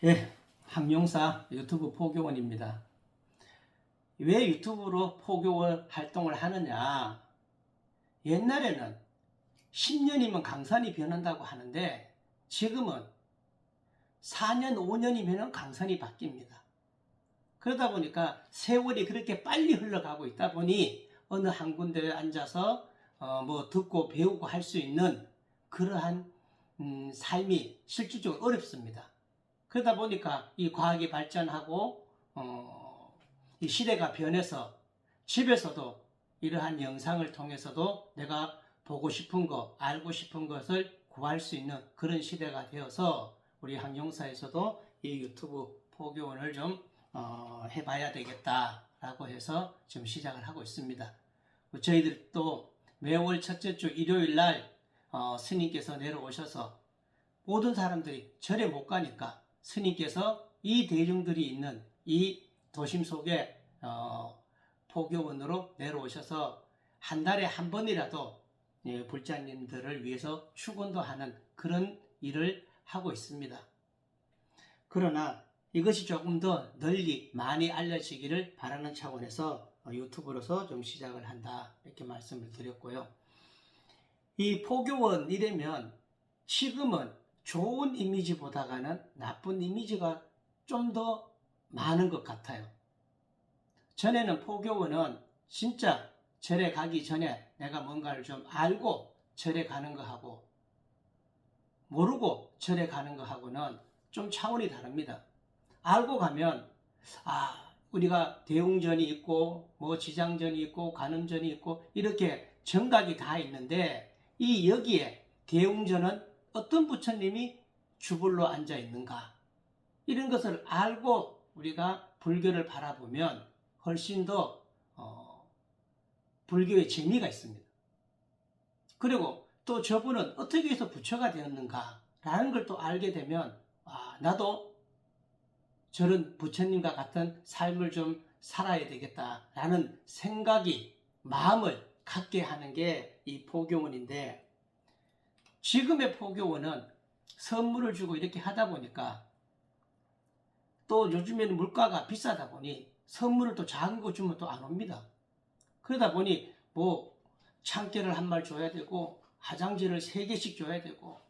예, 항용사 유튜브 포교원입니다. 왜 유튜브로 포교원 활동을 하느냐? 옛날에는 10년이면 강산이 변한다고 하는데 지금은 4년, 5년이면 강산이 바뀝니다. 그러다 보니까 세월이 그렇게 빨리 흘러가고 있다 보니 어느 한 군데에 앉아서 뭐 듣고 배우고 할 수 있는 그러한 삶이 실질적으로 어렵습니다. 그러다 보니까 이 과학이 발전하고 이 시대가 변해서 집에서도 이러한 영상을 통해서도 내가 보고 싶은 거, 알고 싶은 것을 구할 수 있는 그런 시대가 되어서 우리 항용사에서도 이 유튜브 포교원을 좀 해봐야 되겠다라고 해서 지금 시작을 하고 있습니다. 저희들도 매월 첫째 주 일요일 날 스님께서 내려오셔서 모든 사람들이 절에 못 가니까 스님께서 이 대중들이 있는 이 도심 속에 포교원으로 내려오셔서 한 달에 한 번이라도 불자님들을 위해서 축원도 하는 그런 일을 하고 있습니다. 그러나 이것이 조금 더 널리 많이 알려지기를 바라는 차원에서 유튜브로서 좀 시작을 한다 이렇게 말씀을 드렸고요. 이 포교원 이래면 지금은 좋은 이미지보다는 나쁜 이미지가 좀 더 많은 것 같아요. 전에는 포교원은 진짜 절에 가기 전에 내가 뭔가를 좀 알고 절에 가는 거하고 모르고 절에 가는 거하고는 좀 차원이 다릅니다. 알고 가면 우리가 대웅전이 있고 뭐 지장전이 있고 간음전이 있고 이렇게 정각이 다 있는데 이 여기에 대웅전은 어떤 부처님이 주불로 앉아 있는가 이런 것을 알고 우리가 불교를 바라보면 훨씬 더 불교의 재미가 있습니다. 그리고 또 저분은 어떻게 해서 부처가 되었는가 라는 걸 또 알게 되면 나도 저런 부처님과 같은 삶을 좀 살아야 되겠다라는 생각이 마음을 갖게 하는 게 이 포교원인데 지금의 포교원은 선물을 주고 이렇게 하다 보니까 또 요즘에는 물가가 비싸다 보니 선물을 또 작은 거 주면 또 안 옵니다. 그러다 보니 뭐 참깨를 한 말 줘야 되고 화장지를 3개씩 줘야 되고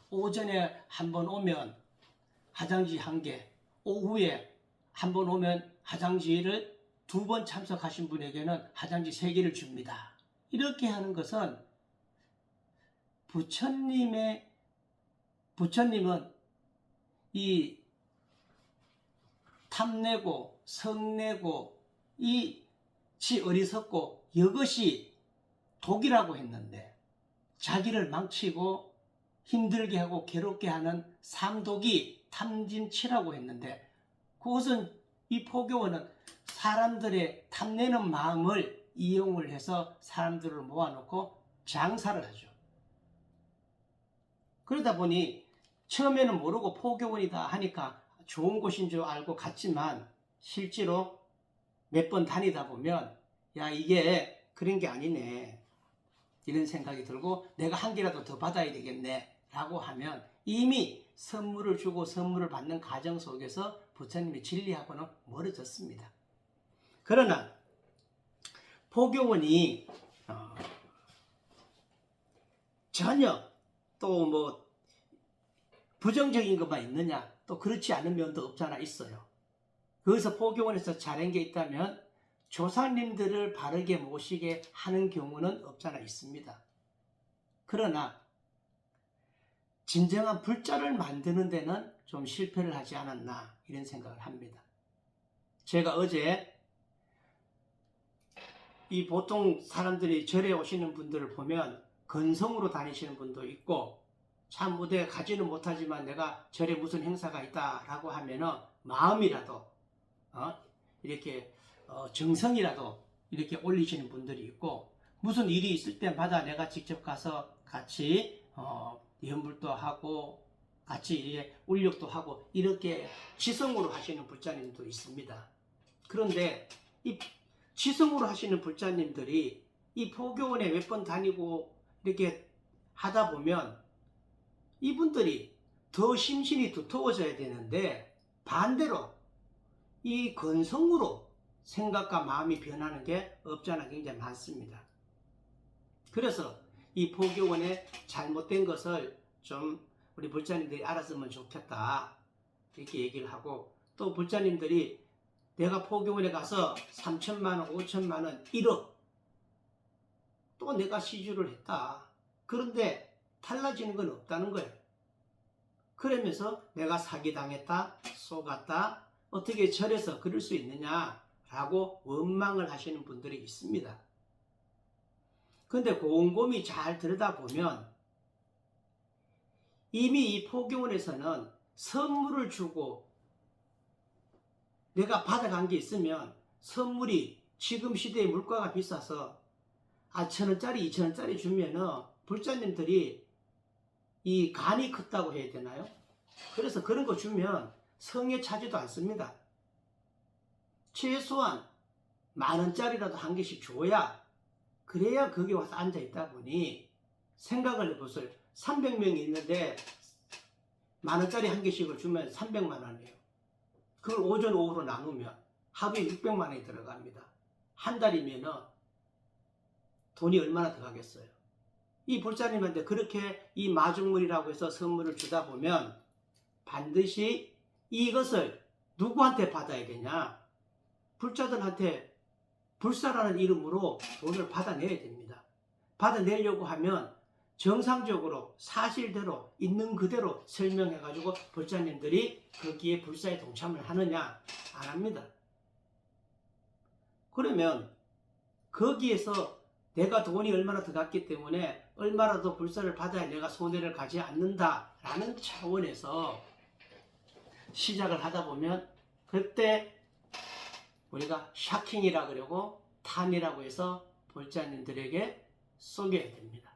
오전에 한 번 오면 화장지 1개, 오후에 한 번 오면 화장지를 2번 참석하신 분에게는 화장지 3개를 줍니다. 이렇게 하는 것은 부처님은 이 탐내고 성내고 이 지 어리석고 이것이 독이라고 했는데 자기를 망치고 힘들게 하고 괴롭게 하는 삼독이 탐진치라고 했는데 그것은 이 포교원은 사람들의 탐내는 마음을 이용을 해서 사람들을 모아놓고 장사를 하죠. 그러다 보니 처음에는 모르고 포교원이다 하니까 좋은 곳인 줄 알고 갔지만 실제로 몇 번 다니다 보면 이게 그런 게 아니네 이런 생각이 들고 내가 한 개라도 더 받아야 되겠네 라고 하면 이미 선물을 주고 선물을 받는 과정 속에서 부처님의 진리하고는 멀어졌습니다. 그러나 포교원이 전혀 또 뭐 부정적인 것만 있느냐 또 그렇지 않은 면도 없잖아 있어요. 거기서 포교원에서 잘한 게 있다면 조상님들을 바르게 모시게 하는 경우는 없잖아 있습니다. 그러나 진정한 불자를 만드는 데는 좀 실패를 하지 않았나 이런 생각을 합니다. 제가 어제 이 보통 사람들이 절에 오시는 분들을 보면 건성으로 다니시는 분도 있고 참 무대에 가지는 못하지만 내가 절에 무슨 행사가 있다라고 하면은 마음이라도 이렇게 정성이라도 이렇게 올리시는 분들이 있고 무슨 일이 있을 때마다 내가 직접 가서 같이 연불도 하고 같이 울력도 하고 이렇게 지성으로 하시는 불자님도 있습니다. 그런데 이 지성으로 하시는 불자님들이 이 포교원에 몇 번 다니고 이렇게 하다 보면 이분들이 더 심신이 두터워져야 되는데 반대로 이 근성으로 생각과 마음이 변하는 게 없잖아 굉장히 많습니다. 그래서 이 포교원의 잘못된 것을 좀 우리 불자님들이 알았으면 좋겠다 이렇게 얘기를 하고, 또 불자님들이 내가 포교원에 가서 3천만 원, 5천만 원, 1억 또 내가 시주를 했다. 그런데 달라지는 건 없다는 거예요. 그러면서 내가 사기당했다, 속았다, 어떻게 절에서 그럴 수 있느냐라고 원망을 하시는 분들이 있습니다. 그런데 곰곰이 잘 들여다보면 이미 이 포교원에서는 선물을 주고 내가 받아간 게 있으면 선물이 지금 시대에 물가가 비싸서 1,000원짜리, 2,000원짜리 주면은 불자님들이 이 간이 컸다고 해야 되나요? 그래서 그런 거 주면 성에 차지도 않습니다. 최소한 10,000원짜리라도 한 개씩 줘야, 그래야 거기 와서 앉아 있다 보니 생각을 해보세요. 300명이 있는데 10,000원짜리 한 개씩을 주면 300만 원이에요. 그걸 오전 오후로 나누면 하루에 600만 원이 들어갑니다. 한 달이면은 돈이 얼마나 들어가겠어요. 이 불자님한테 그렇게 이 마중물이라고 해서 선물을 주다 보면 반드시 이것을 누구한테 받아야 되냐? 불자들한테 불사라는 이름으로 돈을 받아내야 됩니다. 받아내려고 하면 정상적으로 사실대로 있는 그대로 설명해가지고 불자님들이 거기에 불사에 동참을 하느냐? 안 합니다. 그러면 거기에서 내가 돈이 얼마나 들어갔기 때문에 얼마라도 불사를 받아야 내가 손해를 가지 않는다라는 차원에서 시작을 하다 보면 그때 우리가 샤킹이라 그러고 탄이라고 해서 불자님들에게 속여야 됩니다.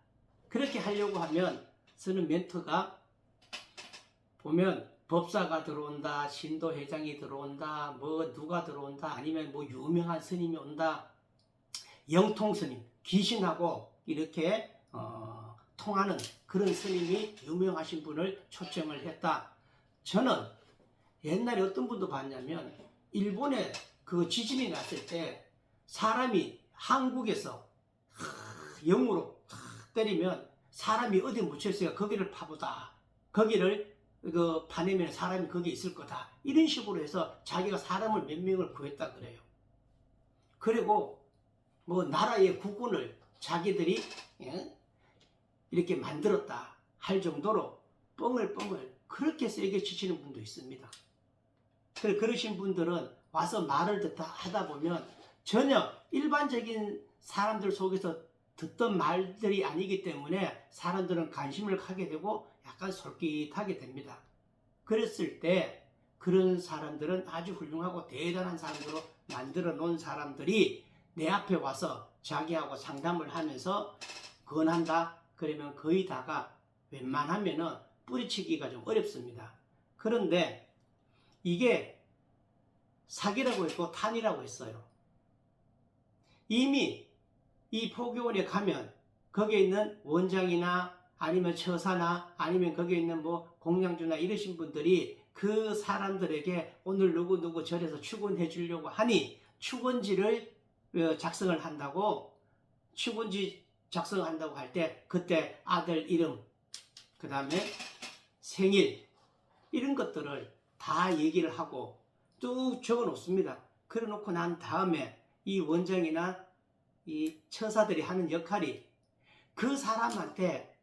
그렇게 하려고 하면 쓰는 멘트가 보면 법사가 들어온다, 신도회장이 들어온다, 뭐 누가 들어온다, 아니면 뭐 유명한 스님이 온다, 영통스님, 귀신하고 이렇게 통하는 그런 스님이 유명하신 분을 초청을 했다. 저는 옛날에 어떤 분도 봤냐면 일본에 그 지진이 났을 때 사람이 한국에서 영으로 때리면 사람이 어디 묻혀있으니까 거기를 파보다, 거기를 파내면 사람이 거기 있을 거다, 이런 식으로 해서 자기가 사람을 몇 명을 구했다 그래요. 그리고 뭐 나라의 국군을 자기들이 이렇게 만들었다 할 정도로 뻥을 그렇게 세게 치시는 분도 있습니다. 그러신 분들은 와서 말을 듣다 하다 보면 전혀 일반적인 사람들 속에서 듣던 말들이 아니기 때문에 사람들은 관심을 갖게 되고 약간 솔깃하게 됩니다. 그랬을 때 그런 사람들은 아주 훌륭하고 대단한 사람으로 만들어 놓은 사람들이 내 앞에 와서 자기하고 상담을 하면서 권한다 그러면 거의 다가 웬만하면은 뿌리치기가 좀 어렵습니다. 그런데 이게 사기라고 했고 탄이라고 했어요. 이미 이 포교원에 가면 거기에 있는 원장이나 아니면 처사나 아니면 거기에 있는 뭐 공양주나 이러신 분들이 그 사람들에게 오늘 누구 절에서 축원해 주려고 하니 축원지를 작성을 한다고, 축원지 작성한다고 할 때 그때 아들 이름, 그 다음에 생일 이런 것들을 다 얘기를 하고 쭉 적어 놓습니다. 그래 놓고 난 다음에 이 원장이나 이 처사들이 하는 역할이 그 사람한테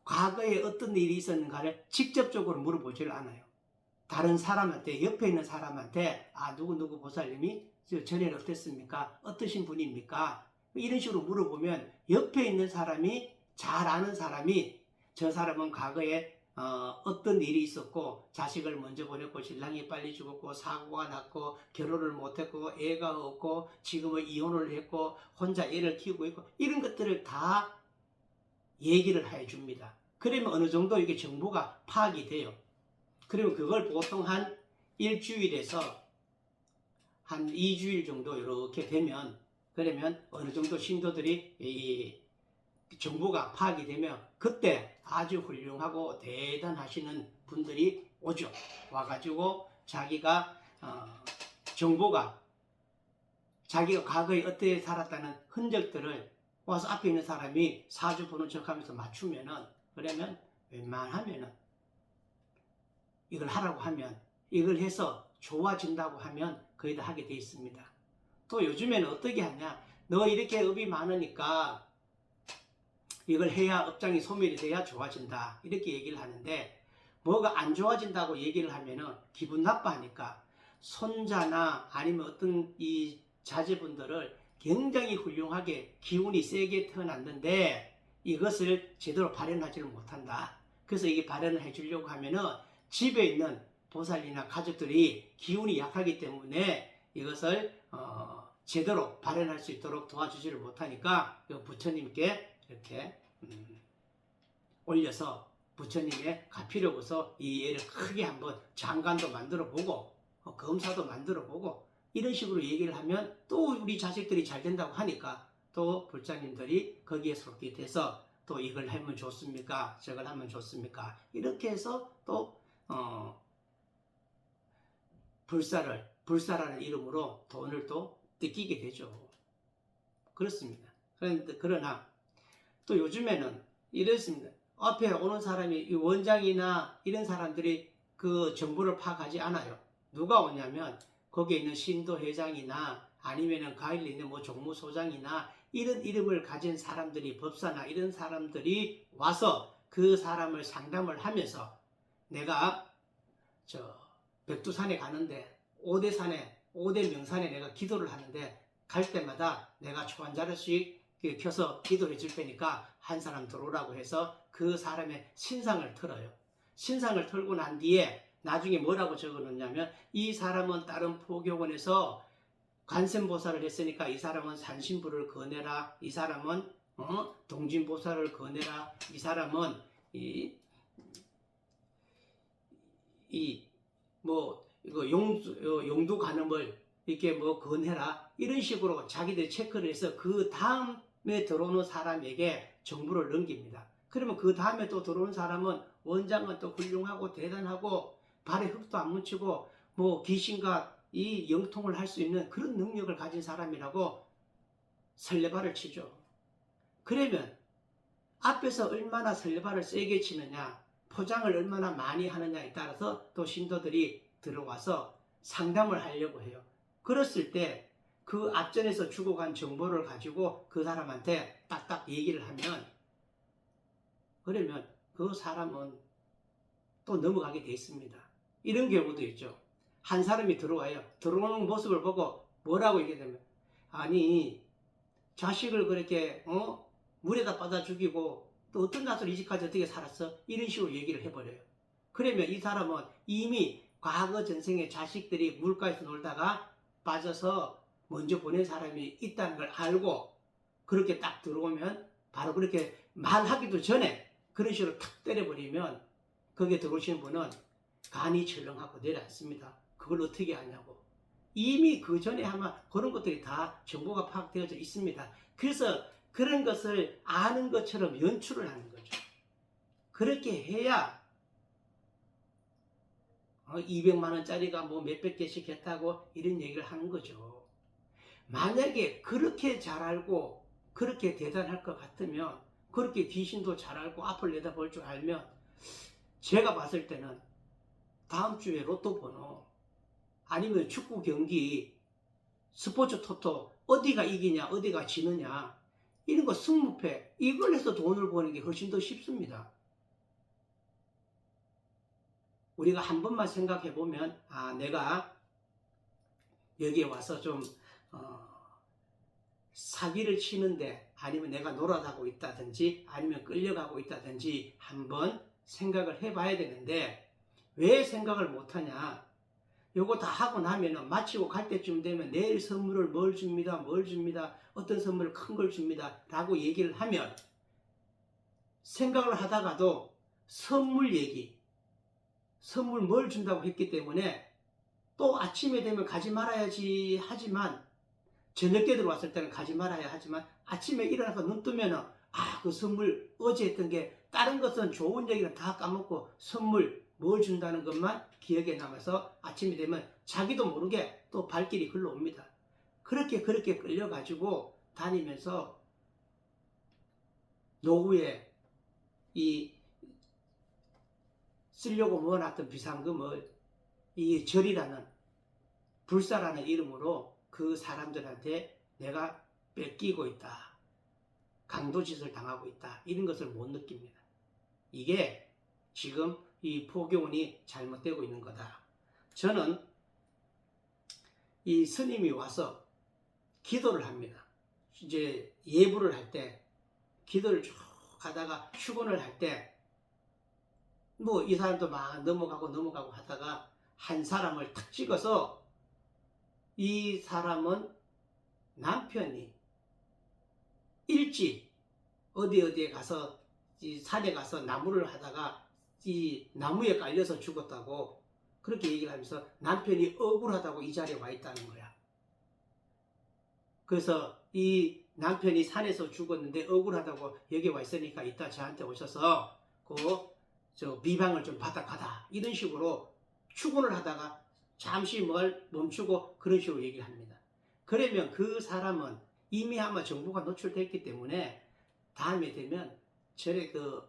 과거에 어떤 일이 있었는가를 직접적으로 물어보질 않아요. 다른 사람한테, 옆에 있는 사람한테 누구 보살님이 전에는 어땠습니까? 어떠신 분입니까? 이런 식으로 물어보면 옆에 있는 사람이, 잘 아는 사람이 저 사람은 과거에 어떤 일이 있었고 자식을 먼저 보냈고 신랑이 빨리 죽었고 사고가 났고 결혼을 못했고 애가 없고 지금은 이혼을 했고 혼자 애를 키우고 있고 이런 것들을 다 얘기를 해줍니다. 그러면 어느 정도 이게 정보가 파악이 돼요. 그러면 그걸 보통 한 일주일에서 한 2주일 정도 이렇게 되면, 그러면 어느 정도 신도들이 이 정보가 파악이 되면 그때 아주 훌륭하고 대단하시는 분들이 오죠. 와가지고 자기가 정보가 자기가 과거에 어떻게 살았다는 흔적들을 와서 앞에 있는 사람이 사주 보는 척하면서 맞추면은, 그러면 웬만하면은 이걸 하라고 하면, 이걸 해서 좋아진다고 하면 거의 다 하게 돼 있습니다. 또 요즘에는 어떻게 하냐, 너 이렇게 업이 많으니까 이걸 해야 업장이 소멸이 돼야 좋아진다, 이렇게 얘기를 하는데, 뭐가 안 좋아진다고 얘기를 하면은 기분 나빠하니까 손자나 아니면 어떤 이 자제분들을 굉장히 훌륭하게 기운이 세게 태어났는데 이것을 제대로 발현하지를 못한다. 그래서 이게 발현을 해주려고 하면은 집에 있는 보살이나 가족들이 기운이 약하기 때문에 이것을 제대로 발현할 수 있도록 도와주지를 못하니까 부처님께 이렇게 올려서 부처님의 가피를 보서 이 애를 크게 한번 장관도 만들어 보고 검사도 만들어 보고 이런 식으로 얘기를 하면 또 우리 자식들이 잘 된다고 하니까 또 불자님들이 거기에 속게 돼서 또 이걸 하면 좋습니까? 저걸 하면 좋습니까? 이렇게 해서 또 불사라는 이름으로 돈을 또 뜯기게 되죠. 그렇습니다. 그러나 또 요즘에는 이렇습니다. 앞에 오는 사람이 원장이나 이런 사람들이 그 정보를 파악하지 않아요. 누가 오냐면 거기에 있는 신도회장이나 아니면은 가일에 있는 뭐 종무소장이나 이런 이름을 가진 사람들이, 법사나 이런 사람들이 와서 그 사람을 상담을 하면서 내가 백두산에 가는데 5대 명산에 내가 기도를 하는데 갈 때마다 내가 초한자루씩 켜서 기도해 줄 테니까 한 사람 들어오라고 해서 그 사람의 신상을 틀어요. 신상을 틀고 난 뒤에 나중에 뭐라고 적어놓냐면 이 사람은 다른 포교원에서 관세음보살을 했으니까 이 사람은 산신부를 거내라, 이 사람은 동진보살을 거내라, 이 사람은 이거 용두간음을 이렇게 뭐 건해라, 이런 식으로 자기들이 체크를 해서 그 다음에 들어오는 사람에게 정보를 넘깁니다. 그러면 그 다음에 또 들어오는 사람은 원장은 또 훌륭하고 대단하고 발에 흙도 안 묻히고 뭐 귀신과 이 영통을 할 수 있는 그런 능력을 가진 사람이라고 설레발을 치죠. 그러면 앞에서 얼마나 설레발을 세게 치느냐, 포장을 얼마나 많이 하느냐에 따라서 또 신도들이 들어와서 상담을 하려고 해요. 그랬을 때 그 앞전에서 주고 간 정보를 가지고 그 사람한테 딱딱 얘기를 하면, 그러면 그 사람은 또 넘어가게 돼 있습니다. 이런 경우도 있죠. 한 사람이 들어와요. 들어오는 모습을 보고 뭐라고 얘기하냐면, 아니 자식을 그렇게 물에다 빠다 죽이고 또 어떤 낯으로 이 집까지 어떻게 살았어? 이런 식으로 얘기를 해버려요. 그러면 이 사람은 이미 과거 전생에 자식들이 물가에서 놀다가 빠져서 먼저 보낸 사람이 있다는 걸 알고 그렇게 딱 들어오면 바로 그렇게 말하기도 전에 그런 식으로 탁 때려버리면 거기에 들어오시는 분은 간이 철렁하고 내려앉습니다. 그걸 어떻게 하냐고. 이미 그 전에 아마 그런 것들이 다 정보가 파악되어져 있습니다. 그래서 그런 것을 아는 것처럼 연출을 하는 거죠. 그렇게 해야 200만 원짜리가 뭐 몇백 개씩 했다고 이런 얘기를 하는 거죠. 만약에 그렇게 잘 알고 그렇게 대단할 것 같으면, 그렇게 귀신도 잘 알고 앞을 내다볼 줄 알면, 제가 봤을 때는 다음 주에 로또 번호 아니면 축구 경기, 스포츠 토토 어디가 이기냐 어디가 지느냐 이런 거 승무패 이걸 해서 돈을 버는 게 훨씬 더 쉽습니다. 우리가 한 번만 생각해 보면, 내가 여기에 와서 좀 사기를 치는데, 아니면 내가 놀아가고 있다든지 아니면 끌려가고 있다든지 한번 생각을 해봐야 되는데, 왜 생각을 못하냐. 요거 다 하고 나면은 마치고 갈 때쯤 되면 내일 선물을 뭘 줍니다, 어떤 선물을 큰 걸 줍니다 라고 얘기를 하면, 생각을 하다가도 선물 얘기, 선물 뭘 준다고 했기 때문에 또 아침에 되면 가지 말아야지 하지만, 저녁 때 들어왔을 때는 가지 말아야 하지만, 아침에 일어나서 눈 뜨면은 그 선물 어제 했던 게, 다른 것은 좋은 얘기는 다 까먹고 선물 뭘 준다는 것만 기억에 남아서 아침이 되면 자기도 모르게 또 발길이 글러옵니다. 그렇게 끌려가지고 다니면서 노후에 이 쓰려고 모아놨던 비상금을 이 절이라는 불사라는 이름으로 그 사람들한테 내가 뺏기고 있다. 강도짓을 당하고 있다. 이런 것을 못 느낍니다. 이게 지금 이 포교원이 잘못되고 있는 거다. 저는 이 스님이 와서 기도를 합니다. 이제 예불을 할 때 기도를 쭉 하다가 휴건을 할 때 뭐 이 사람도 막 넘어가고 하다가 한 사람을 탁 찍어서 이 사람은 남편이 일찍 어디에 가서 이 산에 가서 나무를 하다가 이 나무에 깔려서 죽었다고 그렇게 얘기를 하면서 남편이 억울하다고 이 자리에 와 있다는 거야. 그래서 이 남편이 산에서 죽었는데 억울하다고 여기 와 있으니까 이따 저한테 오셔서 저 비방을 좀 받아가다 이런 식으로 추궁을 하다가 잠시 뭘 멈추고 그런 식으로 얘기를 합니다. 그러면 그 사람은 이미 아마 정보가 노출됐기 때문에 다음에 되면 절에 그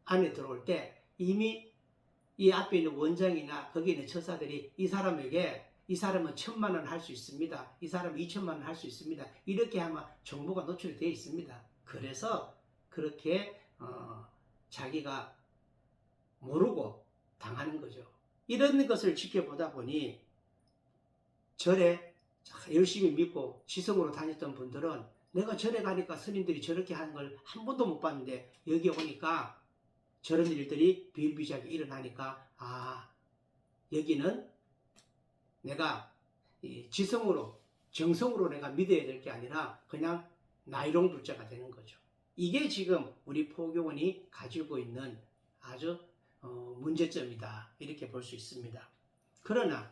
안에 들어올 때 이미 이 앞에 있는 원장이나 거기 있는 처사들이 이 사람에게 이 사람은 1,000만 원 할 수 있습니다. 이 사람은 2,000만 원 할 수 있습니다. 이렇게 아마 정보가 노출이 되어 있습니다. 그래서 그렇게 자기가 모르고 당하는 거죠. 이런 것을 지켜보다 보니 절에 열심히 믿고 지성으로 다녔던 분들은 내가 절에 가니까 스님들이 저렇게 하는 걸 한 번도 못 봤는데 여기 오니까 저런 일들이 비일비재하게 일어나니까 여기는 내가 지성으로 정성으로 내가 믿어야 될 게 아니라 그냥 나이롱 불자가 되는 거죠. 이게 지금 우리 포교원이 가지고 있는 아주 문제점이다 이렇게 볼 수 있습니다. 그러나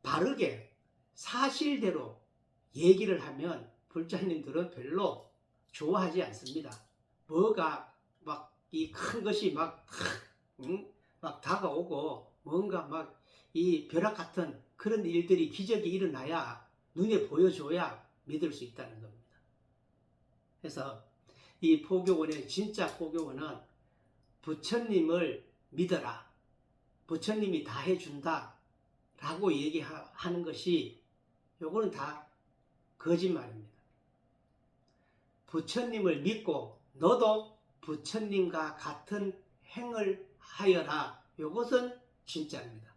바르게 사실대로 얘기를 하면 불자님들은 별로 좋아하지 않습니다. 뭐가 막 이 큰 것이 막 다가오고 뭔가 막 이 벼락 같은 그런 일들이 기적이 일어나야 눈에 보여줘야 믿을 수 있다는 겁니다. 그래서 이 포교원의 진짜 포교원은 부처님을 믿어라. 부처님이 다 해준다. 라고 얘기하는 것이 요거는 다 거짓말입니다. 부처님을 믿고 너도 부처님과 같은 행을 하여라. 요것은 진짜입니다.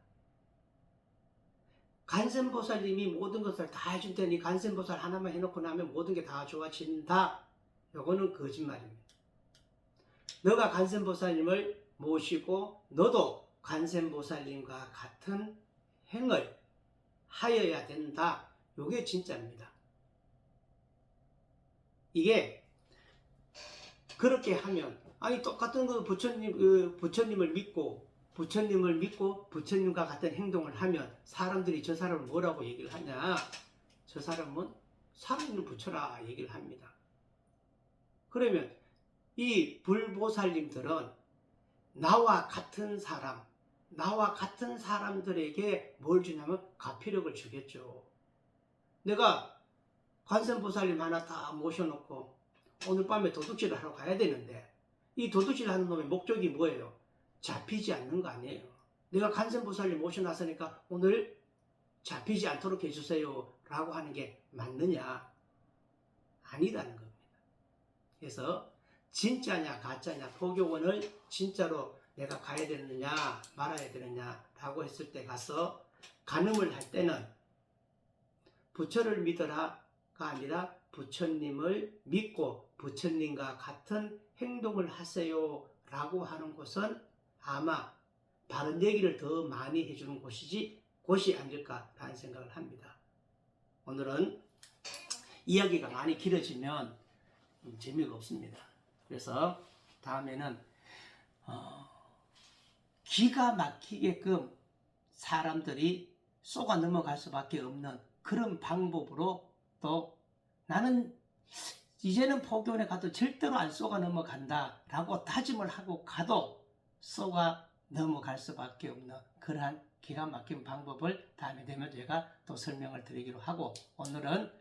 간센보살님이 모든 것을 다 해줄 테니 간센보살 하나만 해놓고 나면 모든 게 다 좋아진다. 요거는 거짓말입니다. 너가 간센보살님을 모시고 너도 간센보살님과 같은 행을 하여야 된다. 요게 진짜입니다. 이게 그렇게 하면 똑같은 거 부처님을 믿고 부처님과 같은 행동을 하면 사람들이 저 사람을 뭐라고 얘기를 하냐? 저 사람은 살아있는 부처라 얘기를 합니다. 그러면 이 불보살님들은 나와 같은 사람들에게 뭘 주냐면 가피력을 주겠죠. 내가 관세음보살님 하나 다 모셔놓고 오늘 밤에 도둑질을 하러 가야 되는데 이 도둑질 하는 놈의 목적이 뭐예요? 잡히지 않는 거 아니에요. 내가 관세음보살님 모셔놨으니까 오늘 잡히지 않도록 해주세요 라고 하는 게 맞느냐? 아니라는 겁니다. 그래서 진짜냐 가짜냐 포교원을 진짜로 내가 가야 되느냐 말아야 되느냐 라고 했을 때 가서 간음을 할 때는 부처를 믿어라가 아니라 부처님을 믿고 부처님과 같은 행동을 하세요 라고 하는 곳은 아마 바른 얘기를 더 많이 해주는 곳이 아닐까라는 생각을 합니다. 오늘은 이야기가 많이 길어지면 재미가 없습니다. 그래서 다음에는 기가 막히게끔 사람들이 쏘가 넘어갈 수밖에 없는 그런 방법으로 또 나는 이제는 포교원에 가도 절대로 안 쏘가 넘어간다 라고 다짐을 하고 가도 쏘가 넘어갈 수밖에 없는 그러한 기가 막힌 방법을 다음에 되면 제가 또 설명을 드리기로 하고, 오늘은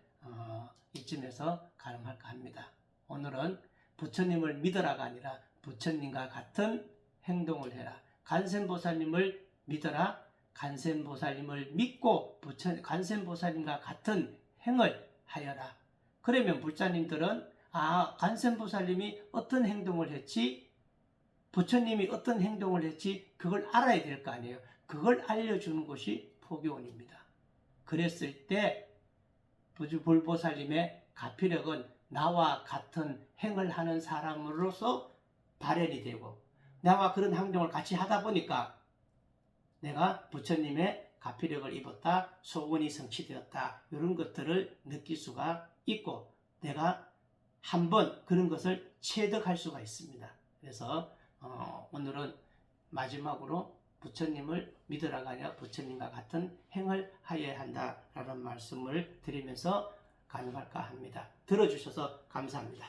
이쯤에서 가름할까 합니다. 오늘은 부처님을 믿어라가 아니라 부처님과 같은 행동을 해라. 간센보살님을 믿어라. 간센보살님을 믿고 간센보살님과 같은 행을 하여라. 그러면 불자님들은 간센보살님이 어떤 행동을 했지, 부처님이 어떤 행동을 했지, 그걸 알아야 될 거 아니에요. 그걸 알려주는 것이 포교원입니다. 그랬을 때 불보살님의 가피력은 나와 같은 행을 하는 사람으로서 발현이 되고, 나와 그런 행동을 같이 하다 보니까 내가 부처님의 가피력을 입었다, 소원이 성취되었다, 이런 것들을 느낄 수가 있고, 내가 한번 그런 것을 체득할 수가 있습니다. 그래서 오늘은 마지막으로 부처님을 믿으라가 아니라 부처님과 같은 행을 하여야 한다라는 말씀을 드리면서 간증할까 합니다. 들어주셔서 감사합니다.